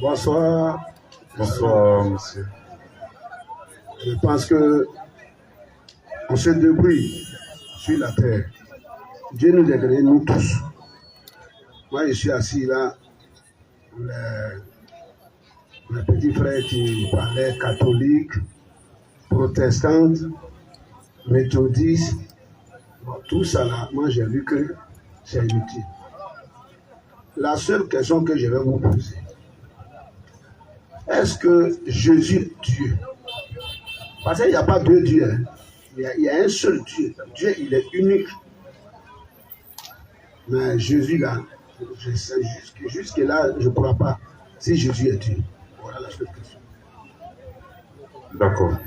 Bonsoir. Bonsoir, monsieur. Je pense que on se débrouille sur la terre. Dieu nous a créés, nous tous. Moi, je suis assis là. Les petits frères qui parlaient catholiques, protestantes, méthodistes, bon, tout ça là, moi j'ai vu que c'est inutile. La seule question que je vais vous poser, est-ce que Jésus est Dieu? Parce qu'il n'y a pas deux dieux. Hein. Il y a un seul Dieu. Dieu, il est unique. Mais Jésus, là, je sais jusque-là, je ne crois pas si Jésus est Dieu. Voilà la seule question. D'accord.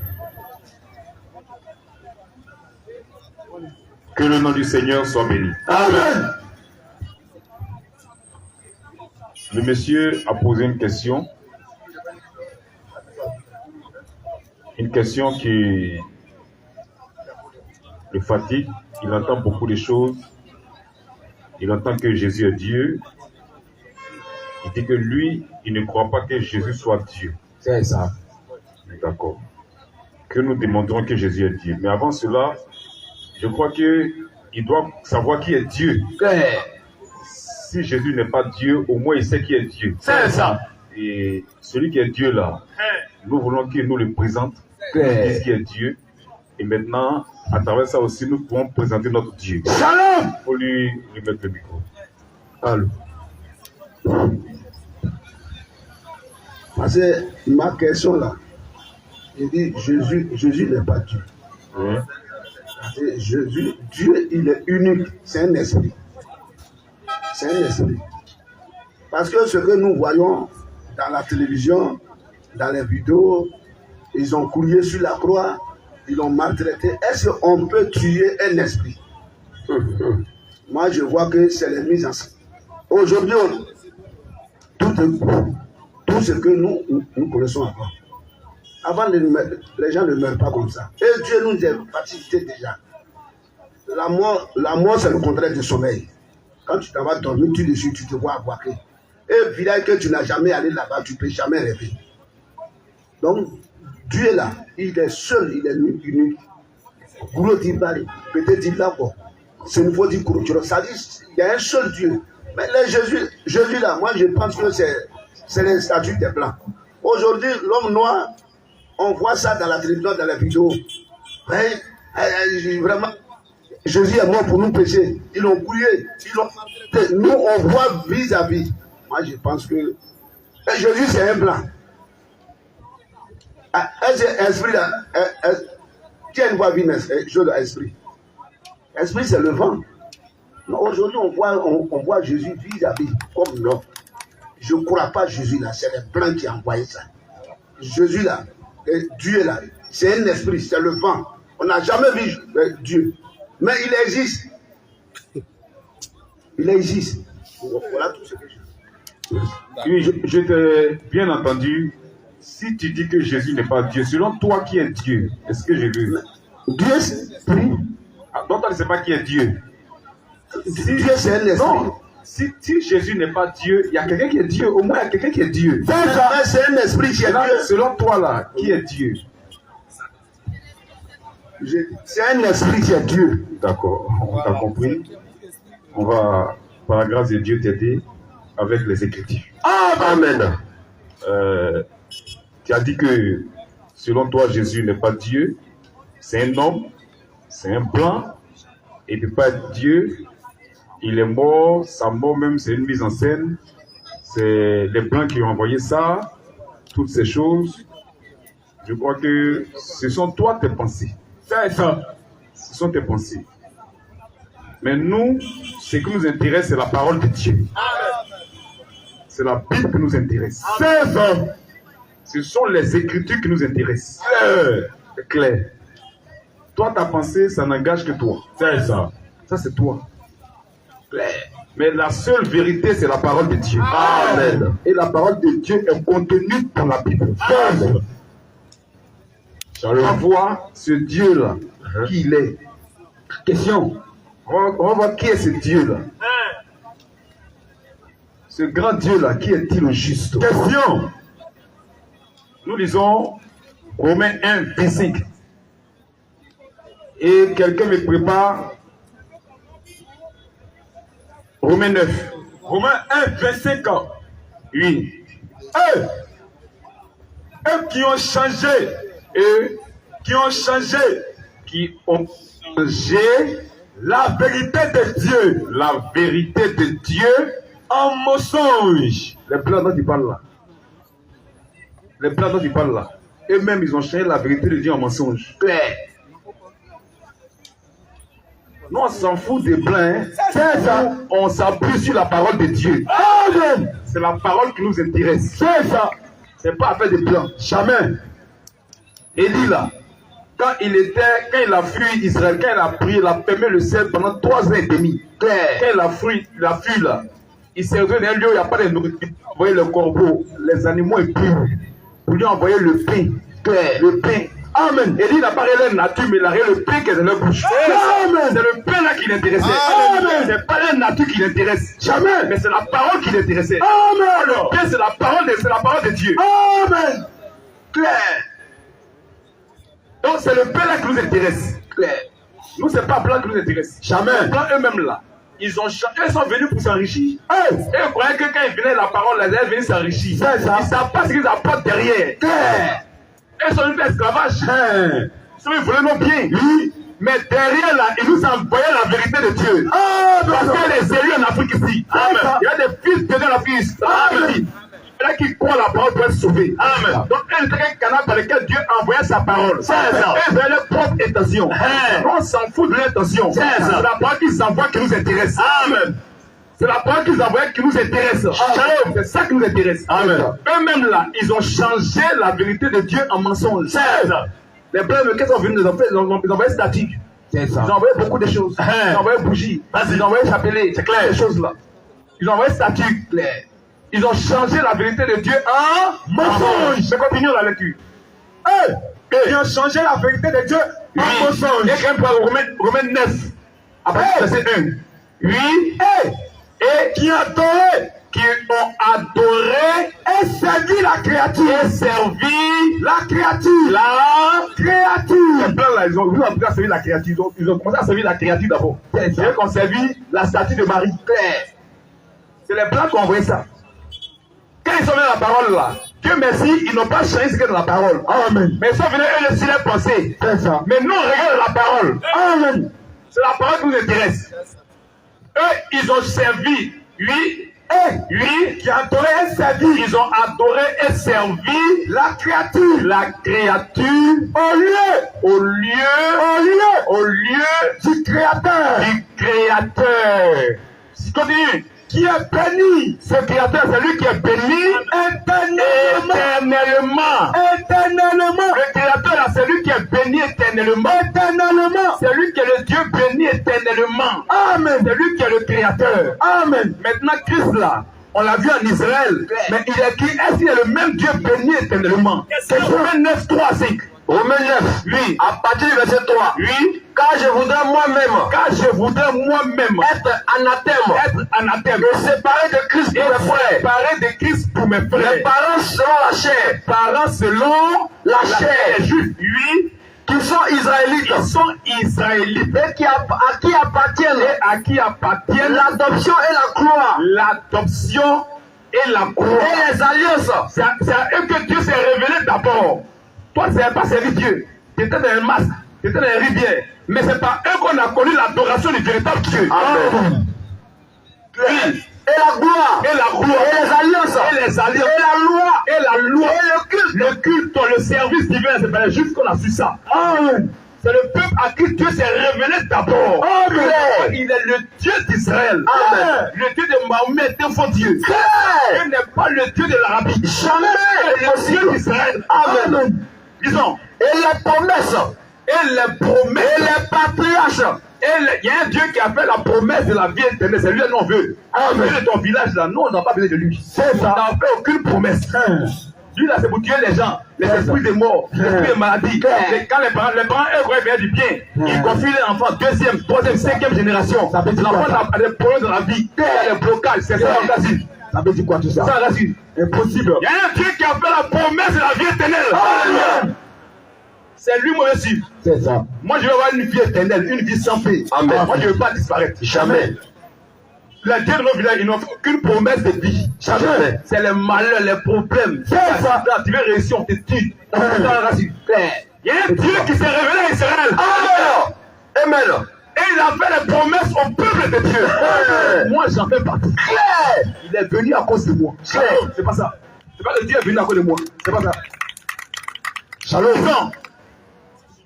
Que le nom du Seigneur soit béni. Amen. Le monsieur a posé une question. Une question qui le fatigue. Il entend beaucoup de choses. Il entend que Jésus est Dieu. Il dit que lui, il ne croit pas que Jésus soit Dieu. C'est ça. D'accord. Que nous demanderons que Jésus est Dieu. Mais avant cela, je crois qu'il doit savoir qui est Dieu. Si Jésus n'est pas Dieu, au moins il sait qui est Dieu. C'est ça. Et celui qui est Dieu là, nous voulons qu'il nous le présente, qu'il dise qui est Dieu. Et maintenant, à travers ça aussi, nous pouvons présenter notre Dieu. Shalom. Il faut lui mettre le micro. Allô. Parce que ma question là, il dit Jésus n'est pas Dieu. Oui. Jésus, Dieu, il est unique. C'est un esprit. C'est un esprit. Parce que ce que nous voyons dans la télévision, dans les vidéos, ils ont coulé sur la croix, ils l'ont maltraité. Est-ce qu'on peut tuer un esprit? Moi, je vois que c'est les mises en scène. Aujourd'hui, tout ce que nous connaissons avant. Avant, les gens ne meurent pas comme ça. Et Dieu nous a facilité déjà. La mort, c'est le contraire du sommeil. Quand tu t'en vas dormir, tu te vois aboquer. Et village que tu n'as jamais allé là-bas, tu ne peux jamais rêver. Donc, Dieu est là. Il est seul, il est unique. Peut-être il l'a bon. C'est une fois dit que ça dit il y a un seul Dieu. Mais Jésus là, moi je pense que c'est les statues des Blancs. Aujourd'hui, l'homme noir, on voit ça dans la télévision, dans les vidéos. Vraiment, Jésus est mort pour nous pécher. Ils l'ont couillé. Nous, on voit vis-à-vis. Moi, je pense que Jésus, c'est un blanc. Esprit là, qui a une voix vine, chose d'esprit. Esprit, c'est le vent. Aujourd'hui, on voit Jésus vis-à-vis comme l'homme. Je ne crois pas Jésus là, c'est les blancs qui ont envoyé ça. Jésus là, Dieu là, c'est un esprit, c'est le vent. On n'a jamais vu Dieu. Mais il existe. Il existe. Voilà tout ce que je veux. Oui, je t'ai bien entendu. Si tu dis que Jésus n'est pas Dieu, selon toi, qui est Dieu? Est-ce que j'ai vu? Dieu, c'est esprit. Donc, toi, tu ne sais pas qui est Dieu. Dieu, c'est un esprit. Non. Si Jésus n'est pas Dieu, il y a quelqu'un qui est Dieu. Au moins, il y a quelqu'un qui est Dieu. C'est un esprit qui est Dieu. Selon toi, là, qui est Dieu? C'est un esprit qui est Dieu. D'accord, on t'a compris. On va, par la grâce de Dieu, t'aider avec les Écritures. Amen. Tu as dit que, selon toi, Jésus n'est pas Dieu. C'est un homme, c'est un blanc. Il ne peut pas être Dieu. Il est mort, sa mort même, c'est une mise en scène. C'est les blancs qui ont envoyé ça, toutes ces choses. Je crois que ce sont toi tes pensées. C'est ça. Ce sont tes pensées. Mais nous, ce qui nous intéresse, c'est la parole de Dieu. C'est la Bible qui nous intéresse. C'est ça. Ce sont les Écritures qui nous intéressent. C'est clair. Toi, ta pensée, ça n'engage que toi. C'est ça. Ça, c'est toi. Mais la seule vérité, c'est la parole de Dieu. Amen. Et la parole de Dieu est contenue dans la Bible. Amen. On va voir ce Dieu-là, qui il est. Question. On va voir qui est ce Dieu-là. Ce grand Dieu-là, qui est-il le juste? Question. Nous lisons Romains 1, 25. Et quelqu'un me prépare Romains 9. Romains 1, 25 ans. Oui. Eux qui ont changé, qui ont changé la vérité de Dieu. La vérité de Dieu en mensonge. Les blancs dont tu parles là. Les blancs dont tu parles là. Eux-mêmes, ils ont changé la vérité de Dieu en mensonge. Claire. Nous, on s'en fout des blancs. Hein. C'est ça. On s'appuie sur la parole de Dieu. Amen. C'est la parole qui nous intéresse. C'est ça. C'est pas affaire des blancs. Jamais. Élie là, quand il a fui Israël, quand il a prié, il a fermé le ciel pendant 3 ans et demi. Claire. Quand il a fui là, il s'est retrouvé dans un lieu où il n'y a pas de nourriture. Il a envoyé le corbeau, les animaux impurs, pour lui envoyer le pain. Claire. Le pain. Amen. Élie n'a pas réglé la nature, mais il a réglé le pain qui est dans leur bouche. Amen. C'est le pain là qui l'intéressait. Amen. C'est pas la nature qui l'intéresse. Jamais. Mais c'est la parole qui l'intéressait. Amen. Le pain, c'est la parole de Dieu. Amen. Claire. Donc c'est le pain là qui nous intéresse. Claire. Nous, c'est pas blanc qui nous intéresse. Jamais. Les blancs eux-mêmes là, ils sont venus pour s'enrichir. Et ils croyaient que quand ils venaient la parole, ils allaient venir s'enrichir. C'est ça. Ils ne savent pas ce qu'ils apportent derrière. Claire. Ils sont venus faire esclavage. Ils voulaient nos biens. Oui. Mais derrière là, ils nous envoyaient la vérité de Dieu. Parce qu'il y a des élus en Afrique ici. Amen. Il y a des fils de Dieu en Afrique ici. Amen. Il y en a qui croient la parole pour être sauvés. Amen. Donc, il y a un canal dans lequel Dieu envoyait sa parole. C'est ça. Ils avaient leur propre intention. On s'en fout de l'intention. C'est la parole qu'ils envoient qui nous intéresse. Amen. C'est la parole qu'ils envoient qui nous intéresse. C'est ça qui nous intéresse. Amen. Eux-mêmes là, ils ont changé la vérité de Dieu en mensonge. C'est ça. Les blancs, qu'est-ce qu'ils ont vu? Ils ont envoyé statique. C'est ça. Ils ont envoyé beaucoup de choses. Ils ont envoyé bougies. Ils ont envoyé chapelet. C'est clair. Ces choses-là. Ils ont envoyé statique. Clair. Ils ont changé la vérité de Dieu en mensonge. Mais continuons la lecture. Ils ont changé la vérité de Dieu en mensonge. Et quand on Romains 9, à partir du verset 1. Oui. Et qui ont adoré et servi la créature. Et servi la créature. Les blancs là, ils ont voulu à servir la créature. Ils ont commencé à servir la créature d'abord. C'est eux qui ont servi la statue de Marie. C'est les blancs qui ont envoyé ça. Quand ils sont venus à la parole là, Dieu merci, ils n'ont pas changé ce qu'il y a dans la parole. Amen. Mais ils sont venus eux aussi les penser. C'est ça. Mais nous on regarde la parole. Amen. C'est la parole qui nous intéresse. Eux, ils ont servi, lui, qui a adoré et servi. Ils ont adoré et servi la créature. La créature au lieu du Créateur. Continue. Qui est béni. Ce Créateur, c'est lui qui est béni éternellement. Le Créateur, là, c'est lui qui est béni éternellement. C'est lui qui est le Dieu béni éternellement. Amen. C'est lui qui est le Créateur. Amen. Maintenant, Christ, là, on l'a vu en Israël. Mais il est qui? Est-ce qu'il est le même Dieu béni éternellement? C'est Romains 9, 3, 5. Romains 9, oui. À partir du verset 3. Oui. Car je voudrais moi-même être anathème et séparé de Christ pour mes frères. Les parents selon la chair. Les juifs, oui. Qui sont israélites. Et à qui appartiennent l'adoption et la gloire. Et les alliances. C'est à eux que Dieu s'est révélé d'abord. Toi, tu n'avais pas servi Dieu. Tu étais dans un masque, tu étais dans une rivière. Mais c'est par eux qu'on a connu l'adoration du véritable Dieu. Amen. Et la gloire. Et les alliances. Et la loi. Et le culte. Le service divin. C'est pas les juifs qu'on a su ça. Amen. C'est le peuple à qui Dieu s'est révélé d'abord. Amen. Il est le Dieu d'Israël. Amen. Le Dieu de Mahomet est un faux Dieu. Il n'est pas le Dieu de l'Arabie. Jamais. Le Dieu d'Israël. Amen. Disons. Et les promesses. Et les patriarches. Il y a un Dieu qui a fait la promesse de la vie éternelle. C'est lui que l'on veut. Amen. Dieu de ton village là, nous on n'a pas besoin de lui. C'est ça. On n'a fait aucune promesse. Lui là, c'est pour tuer les gens, les esprits des morts, les esprits des maladies. Quand les parents eux voient faire du bien, ils confient les enfants, 2e, 3e, 5e génération. L'enfant a des problèmes dans la vie, il y a des blocages, c'est ça. Ça veut dire quoi tout ça? Ça rassure. Impossible. Il y a un Dieu qui a fait la promesse de la vie éternelle. Amen. C'est lui mon Messie. C'est ça. Moi je veux avoir une vie éternelle, une vie sans fin. Amen. Moi je ne veux pas disparaître. Jamais. Les dieux de nos villages, ils n'ont fait aucune promesse de vie. Jamais. C'est les malheurs, les problèmes. C'est ça. Tu veux réussir, on te tue. Il y a un Dieu qui s'est révélé à Israël. Amen. Amen. Et il a fait les promesses au peuple de Dieu. Moi j'en fais partie. Claire. Il est venu à cause de moi. C'est pas ça. C'est pas que Dieu est venu à cause de moi. C'est pas ça. Shalom. Non.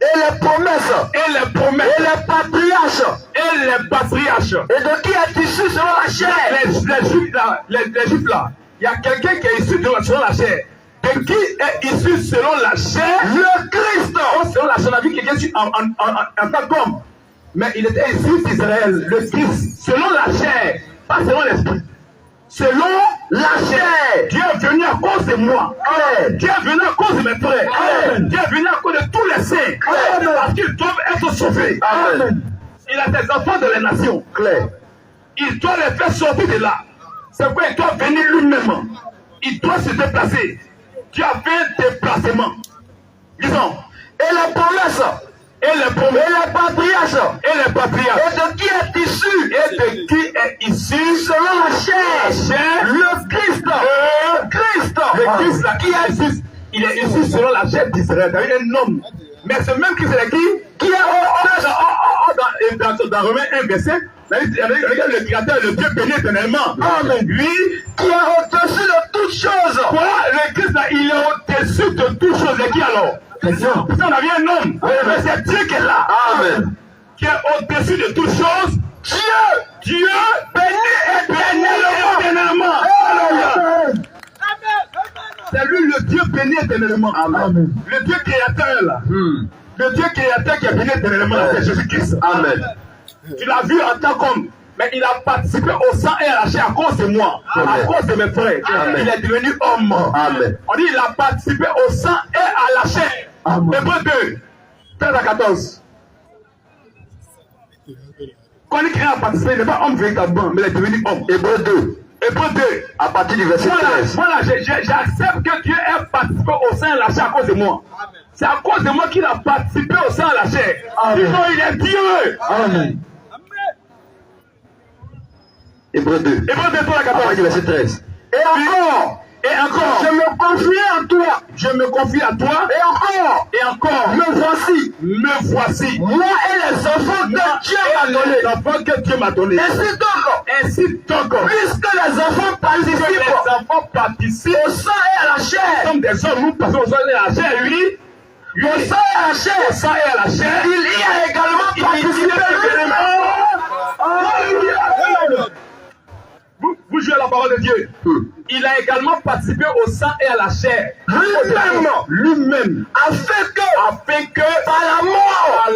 Et les promesses. Et les promesses. Et les patriarches. Et les patriarches. Et de qui est issu selon la chair? Les juifs là. Il y a quelqu'un qui est issu selon la chair. De qui est issu selon la chair? Le Christ. Selon la chair, on a vu quelqu'un en tant qu'homme. Mais il était issu d'Israël, le Christ, selon la chair, pas selon l'esprit. Selon la chair, Dieu est venu à cause de moi. Amen. Dieu est venu à cause de mes frères. Amen. Dieu est venu à cause de tous les saints. Amen. Parce qu'ils doivent être sauvés. Amen. Il a des enfants de les nations. Claire. Il doit les faire sortir de là. C'est pourquoi il doit venir lui-même. Il doit se déplacer. Dieu a fait un déplacement. Disons. Et les promesses. Et les promesses. Et les patriarches. Et les patriarches. Et de qui est issu? Et de qui est issu Selon la chair. Le Christ. Le Christ. Le Christ là, qui est issu? Il est issu selon la chair d'Israël. C'est-à-dire un homme. Mais ce même Christ là qui est dans Romains 1 verset. Le Créateur, le Dieu béni éternellement. Amen. Lui qui est au-dessus de toutes choses. Voilà, le Christ là, il est au-dessus de toutes choses. Et qui alors? Question. Parce qu'on avait un homme. Mais c'est Dieu qui est là. Amen. Qui est au-dessus de toutes choses. Dieu béni éternellement. Amen. C'est lui le Dieu béni éternellement. Amen. Le Dieu créateur là. Le Dieu créateur qui est béni éternellement, c'est Jésus-Christ. Amen. Tu l'as vu en tant qu'homme. Mais il a participé au sang et à la chair à cause de moi, Amen. à cause de mes frères. Amen. Il est devenu homme. Amen. On dit il a participé au sang et à la chair. Amen. Hébreux 2, 13 à 14. Quand il a participé, il n'est pas homme véritablement, mais il est devenu homme. Hébreux 2. Hébreux 2. À partir du verset 13. Voilà, j'accepte que Dieu ait participé au sang et à la chair à cause de moi. C'est à cause de moi qu'il a participé au sang et à la chair. Sinon, il est Dieu. Amen. Hébreux 2. Hébreux 2, 13 à À 14. partir du verset 13. Et encore, Je me confie en toi. je me confie à toi. Et encore. Me voici. Me voici. Moi et les enfants que Dieu m'a donnés. Les enfants que Dieu m'a donnés. Ainsi donc, Puisque les enfants les enfants participent au sang et à la chair. comme des hommes, nous passons au sang et à la chair, lui, Au sang et à la chair. au sang et à la chair, Il y a également participé vous jouez la parole de Dieu. Il a également participé au sang et à la chair. Lui-même. Afin que par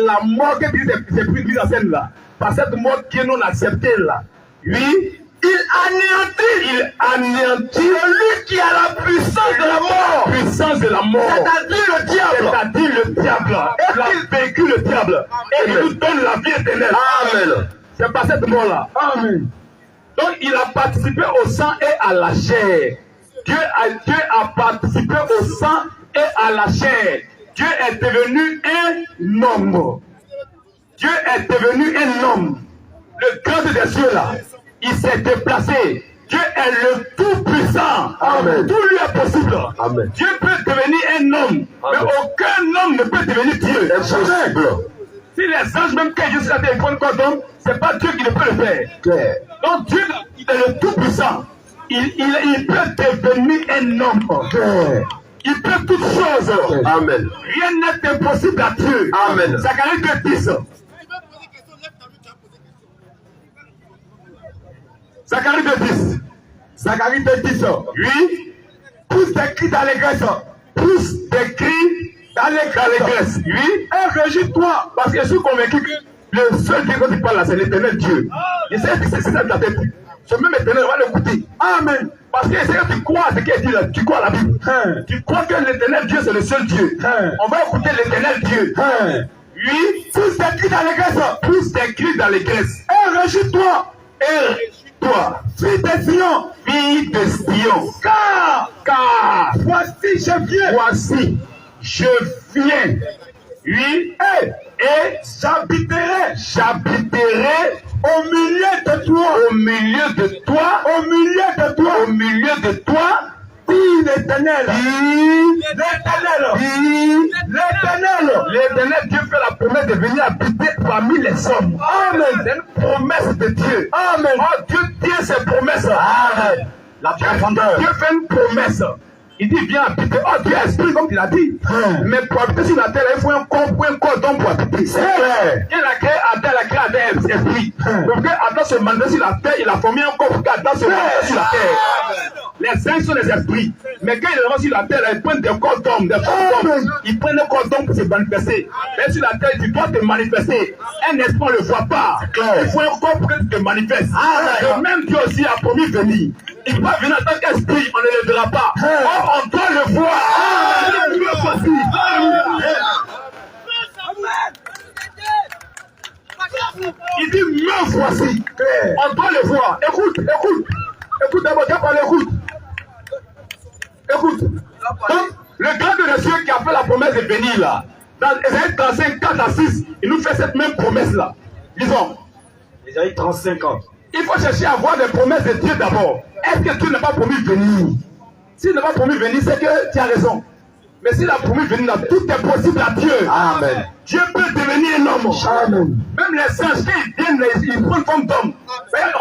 la mort que s'est prise en scène là, par cette mort qui est non acceptée là, lui, il anéantit celui qui a la puissance de la mort. Puissance de la mort. C'est-à-dire le diable. C'est-à-dire le diable. Il a vaincu le diable. Et il nous donne la vie éternelle. Amen. C'est par cette mort-là. Amen. Donc il a participé au sang et à la chair. Dieu a participé au sang et à la chair. Dieu est devenu un homme. Dieu est devenu un homme. Le grand des cieux là, il s'est déplacé. Dieu est le tout-puissant. Amen. Tout lui est possible. Amen. Dieu peut devenir un homme, mais Amen. aucun homme ne peut devenir Dieu. Impossible. Si les anges, même quand Jésus a été école comme homme, c'est pas Dieu qui ne peut le faire. Claire. Donc Dieu, il est le tout-puissant. Il peut devenir un homme. Claire. Il peut toutes choses. Amen. Rien n'est impossible à Dieu. Amen. Zacharie 2:10. Zacharie 2:10. Zacharie 2:10. Oui. Pousse des cris d'allégresse. Pousse des cris d'allégresse. Oui. Et réjouis-toi. Parce que je suis convaincu que le seul Dieu dont il parle là, c'est l'éternel Dieu. Et c'est ça ta tête. Ce même éternel, on va l'écouter. Amen. Parce que c'est que tu crois à ce qu'il dit là. Tu crois à la Bible. Tu crois que l'éternel Dieu, c'est le seul Dieu. On va écouter l'éternel Dieu. Oui. Pousse des cris d'allégresse. Pousse des cris d'allégresse. Et réjouis-toi. Et toi, fille de Sion, fille de Sion, car voici je viens. Voici, je viens. Oui, et j'habiterai au milieu de toi, au milieu de toi, au milieu de toi, au milieu de toi, dit l'Éternel. L'Éternel, Dieu fait la promesse de venir habiter parmi les hommes. Amen. C'est une promesse de Dieu. Amen. Oh, Dieu tient ses promesses. Amen. La profondeur. Dieu fait une promesse. Il dit viens habiter. Oh, Dieu est esprit comme il a dit. Mais pour habiter sur la terre, il faut un cordon pour habiter. C'est clair. Il a créé Adam, il a créé Adam esprit. Donc Adam se mandat sur la terre, il a formé un corps pour qu'Adam se mandat sur la terre. Les uns sont des esprits. Mais quand il est sur la terre, ils prennent des corps d'hommes, des corps d'hommes. Ils prennent des corps d'hommes pour se manifester. Mais sur la terre, tu dois te manifester. Un esprit, on ne le voit pas. Il faut un corps pour que tu te manifestes. Et même Dieu aussi a promis venir. Il va venir en tant qu'esprit, on ne le verra pas. Or, on doit le voir. Il dit, me voici. On doit le voir. Écoute d'abord, écoute. Donc, le grand de Dieu qui a fait la promesse de venir là, dans Ésaïe 35, 4 à 6, il nous fait cette même promesse là. Disons. Ésaïe 35 ans. Il faut chercher à voir des promesses de Dieu d'abord. Est-ce que Dieu n'a pas promis de venir? S'il n'a pas promis de venir, c'est que tu as raison. Mais s'il a promis de venir, tout est possible à Dieu. Amen. Dieu peut devenir un homme. Amen. Même les anges, quand ils viennent, ils prennent forme d'homme.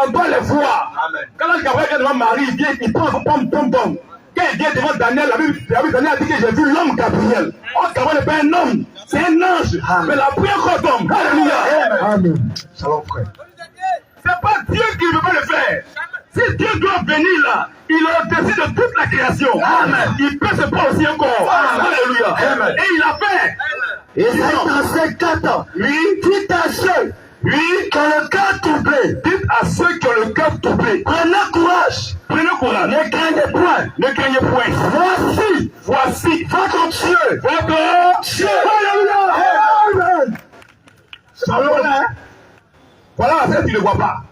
On doit les voir. Amen. Quand l'ange Gabriel vient devant Marie, il vient, il prend forme d'homme. Quand il vient devant Daniel, la Bible Daniel a dit que j'ai vu l'homme Gabriel. Oh, Gabriel n'est pas un homme, c'est un ange. Amen. Mais la première corps d'homme. Alléluia. Amen. Shalom, frère. C'est pas Dieu qui ne veut pas le faire. Si Dieu doit venir là, il est au-dessus de toute la création. Amen. Il peut se prendre aussi encore. Alléluia. Amen. Et il a fait. Ésaïe 35, 4. Oui. Dites à ceux qui ont le cœur troublé. Dites à ceux qui ont le cœur troublé. Prenez courage. Prenez courage. Ne craignez point. Ne craignez point. Voici votre Dieu. Votre Dieu. Alléluia. Amen. Shalom. Voilà, ça tu ne le vois pas.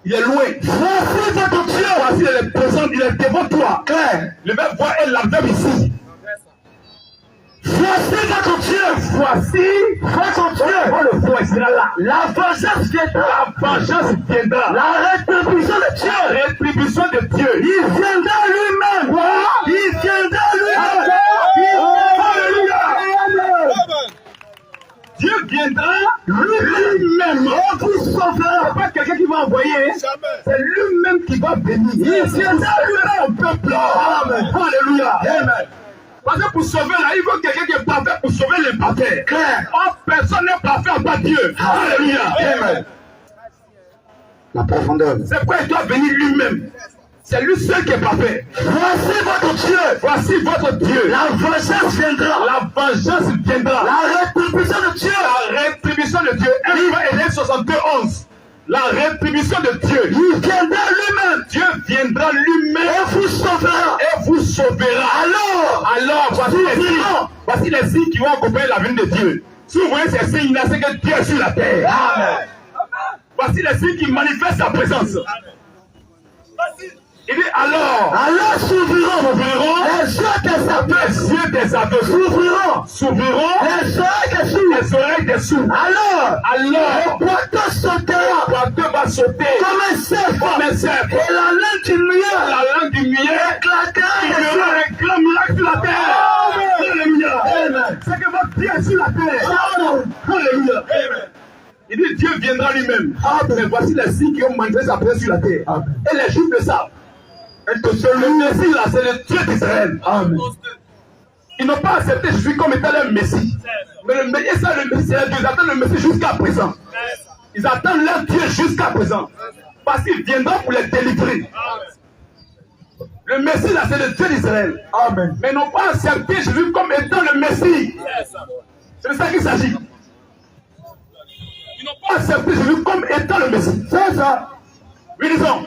Il est loin. Voici votre Dieu. Voici, il est présent, il est devant toi. Claire. Le même voix est la même ici. Voici votre Dieu. Voici Votre Dieu. on le voit, il sera là. La vengeance viendra. La vengeance viendra. La rétribution de Dieu. La rétribution de Dieu. Il viendra lui-même. Il viendra lui-même. Alléluia. Dieu viendra lui-même. Et vous sauvera. C'est pas quelqu'un qui va envoyer. C'est lui-même qui va venir. Il viendra lui-même. Au peuple. Amen. Alléluia. Amen. Parce que pour sauver là, il faut quelqu'un qui est parfait pour sauver les parfaits. Claire. Or, personne n'est parfait à part Dieu. Alléluia. Amen. La profondeur. C'est pourquoi il doit venir lui-même. C'est lui seul qui est parfait. Voici votre Dieu. Voici votre Dieu. La vengeance viendra. La vengeance viendra. La rétribution de Dieu. La rétribution de Dieu. 1 Élève 62, 11. La rétribution de Dieu. Il viendra lui-même. Dieu viendra lui-même Et vous sauvera. et vous sauvera. Alors, voici les signes qui vont accompagner la venue de Dieu. Si vous voyez ces signes-là, c'est que Dieu est sur la terre. Amen. Voici les signes qui manifestent sa présence. Il dit alors s'ouvriront les yeux des aveugles, s'ouvriront les oreilles des sourds. Alors le boiteux sautera. le boiteux va sauter Comme un cerf. Et la langue du muet éclatera. Il y aura un grand miracle sur la terre. Alléluia. C'est que votre Dieu est sur la terre. Alléluia. Il dit Dieu viendra lui-même. Mais voici les signes qui ont manifesté sa présence sur la terre. Et les Juifs le savent. Et que le Messie là, c'est le Dieu d'Israël. Ils n'ont pas accepté Jésus comme étant leur Messie. Mais le Messie, c'est le Messie, c'est Dieu. Ils attendent le Messie jusqu'à présent. Ils attendent leur Dieu jusqu'à présent. Parce qu'il viendra pour les délivrer. Le Messie là, c'est le Dieu d'Israël. Mais ils n'ont pas accepté Jésus comme étant le Messie. C'est de ça qu'il s'agit. Ils n'ont pas accepté Jésus comme étant le Messie. C'est ça. Oui, disons.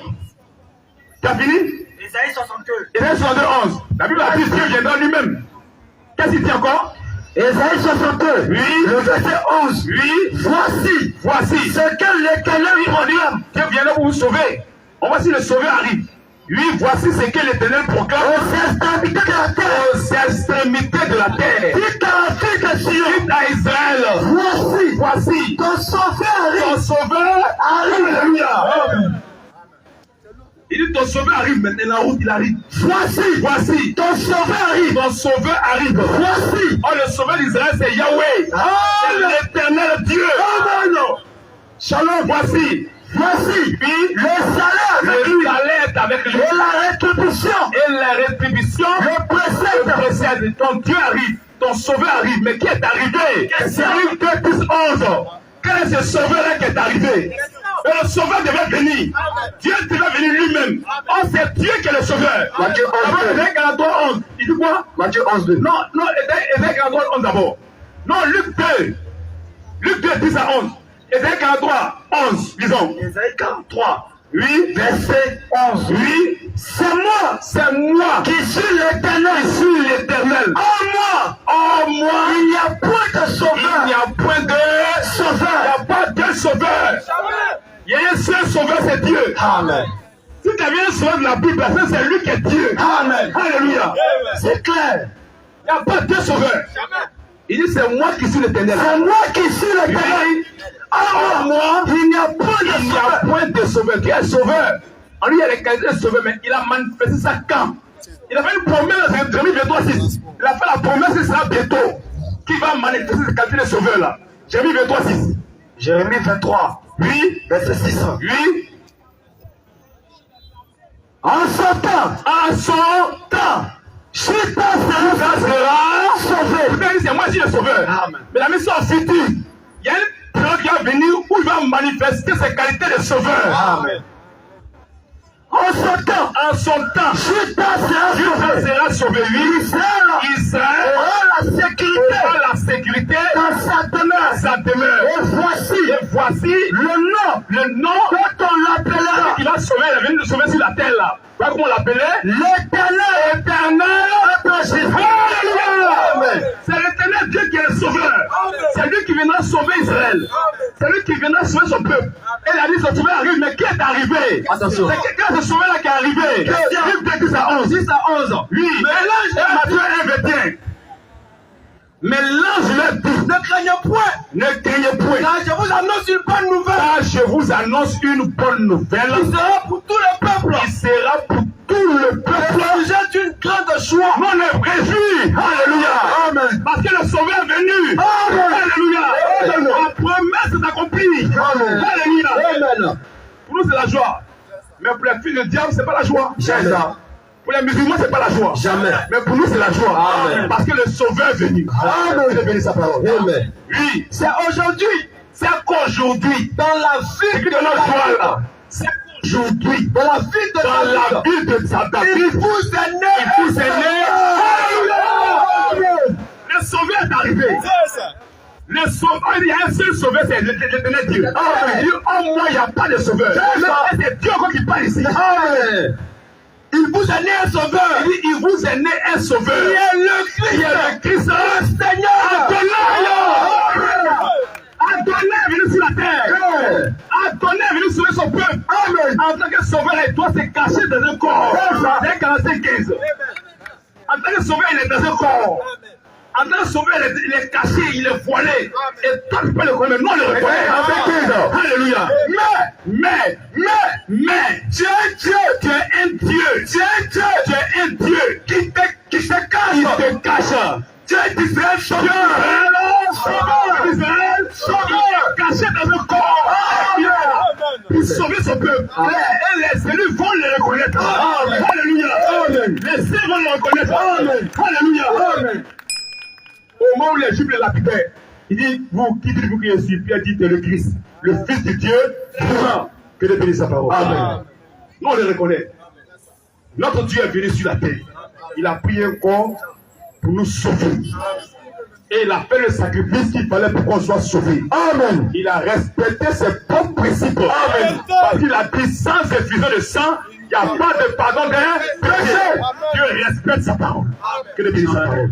Tu as fini? Ésaïe 62. Ésaïe 62, 11. La Bible a dit Dieu viendra lui-même. Qu'est-ce qu'il dit encore? Ésaïe 62. Oui. Le verset 11. Oui. Voici ce que l'Éternel proclame. Dieu viendra pour vous sauver. On va si le Sauveur arrive. Oui, voici ce que l'Éternel proclame aux extrémités de la terre. Dites à Israël, voici ton Sauveur arrive. Alléluia. Il dit ton Sauveur arrive maintenant, la route il arrive. Voici ton Sauveur arrive. Ton Sauveur arrive. Voici. Oh, le Sauveur d'Israël c'est Yahweh. C'est l'Éternel Dieu. Shalom, voici. Puis le salaire est avec lui. Et la rétribution. Le précède. Ton Dieu arrive. Ton Sauveur arrive. Mais qui est arrivé? C'est Luc 2:11. Quel est ce Sauveur-là qui est arrivé? Et le Sauveur devait venir. Dieu devait venir lui-même. Oh, c'est Dieu qui est le Sauveur. Matthieu 11:2. Ésaïe 43:11. Il dit quoi? Matthieu 11:2. Non, Ésaïe 43:11 d'abord. Non, Luc 2. Luc 2, 10 à 11. Ésaïe 43:11. Lisons. Ésaïe 43. Oui, Verset 11. oui, c'est moi Qui suis l'Éternel. Oh moi, Il n'y a point de sauveur. il n'y a point de sauveur, il n'y a pas de sauveur. Il y a un seul sauveur, c'est Dieu. Amen. Si tu as bien un sauveur de la Bible, c'est lui qui est Dieu. Amen. Alléluia. C'est clair. Il n'y a pas de sauveur. Il dit c'est moi qui suis l'Éternel. C'est moi qui suis l'Éternel. Oh moi, il n'y a point de sauveur. Qui est sauveur? En lui, il y a les qualités de sauveur, mais il a manifesté ça quand? Il a fait une promesse dans Jérémie 23:6. Il a fait la promesse que ce sera bientôt. Qui va manifester cette qualité de sauveur là? Jérémie 23:6. Jérémie 23. Oui, Verset 6. oui. En son temps, Chita sera sauvé. C'est moi qui suis le sauveur. Amen. Mais la mission future, il y a une période qui va venir où il va manifester ses qualités de sauveur. Amen. En son temps, Chita sera sauvé. Oui. Israël aura la sécurité dans sa demeure. Et voici le nom Quand on l'appellera, qu'il a sauvé. Il est venu nous sauver sur la terre là. Comment on l'appelait? l'Éternel, notre Jésus. Alléluia. C'est l'Éternel Dieu qui est le sauveur. C'est lui qui viendra sauver Israël. C'est lui qui viendra sauver son peuple. Et il a dit son sauveur arrive, mais qui est arrivé? Attention. C'est quelqu'un de ce sauveur là qui est arrivé. Luc 10 à 11. 10 à 11. Oui. Mais l'ange Matthieu 1:21. Mais l'ange leur dit, ne craignez point. Car je vous annonce une bonne nouvelle. Car je vous annonce une bonne nouvelle. Qui sera pour tout le peuple. Qui sera pour tout le peuple. Sujet d'une grande joie. On est réjouis. Alléluia. Amen. Parce que le sauveur est venu. Amen. Alléluia. Amen. La promesse est accomplie. Amen. Alléluia. Amen. Pour nous, c'est la joie. Mais pour les filles du diable, c'est pas la joie. Jamais. Pour les musulmans, c'est pas la joie. Jamais. Mais pour nous, c'est la joie. Amen. Parce que le sauveur est venu. Amen. Il est venu sa parole. Amen. Oui. C'est aujourd'hui. C'est qu'aujourd'hui. Dans la vie de notre joie là. C'est qu'aujourd'hui. Dans la vie de Dans la vie de sa David. Il vous est né. Il vous est né. Alléluia. Le sauveur est arrivé. Le sauveur, il y a un seul sauveur, c'est l'Éternel Dieu. Dieu, en moi, il n'y a pas de sauveur. C'est Dieu qui parle ici. Amen. Il vous est né un sauveur. Il dit, il vous est né un sauveur. Il est le Christ. Il est le Christ. Le Seigneur. Adonai est venu sur la terre. Adonai est venu sauver son peuple. Amen. En tant que sauveur, il doit se cacher dans un corps. C'est 45-15. En tant que sauveur, il est dans un corps. En tant que sauveur, il est caché, il est voilé. Et toi, tu peux le connaître. Non, on le reconnaît. Alléluia. Mais, tu es Dieu. Tu es un Dieu. Tu es Dieu. Tu es un Dieu qui te cache. Dieu d'Israël, sauveur. Israël, sauveur. Caché dans un corps. Pour sauver son peuple. Et les élus vont le reconnaître. Alléluia. Les saints vont le reconnaître. Alléluia. Au moment où les Juifs le lapidaient, il dit, vous, qui dites-vous que je suis? Pierre dit, le Christ, le Fils de Dieu, vivant. Que Dieu bénisse sa parole. Amen. Nous, on le reconnaît. Notre Dieu est venu sur la terre. Il a pris un corps pour nous sauver. Et il a fait le sacrifice qu'il fallait pour qu'on soit sauvé. Amen. Il a respecté ses propres principes. Amen. Parce qu'il a dit, sans effusion de sang, il n'y a pas de pardon d'un péché. Dieu respecte sa parole. Que Dieu bénisse sa parole.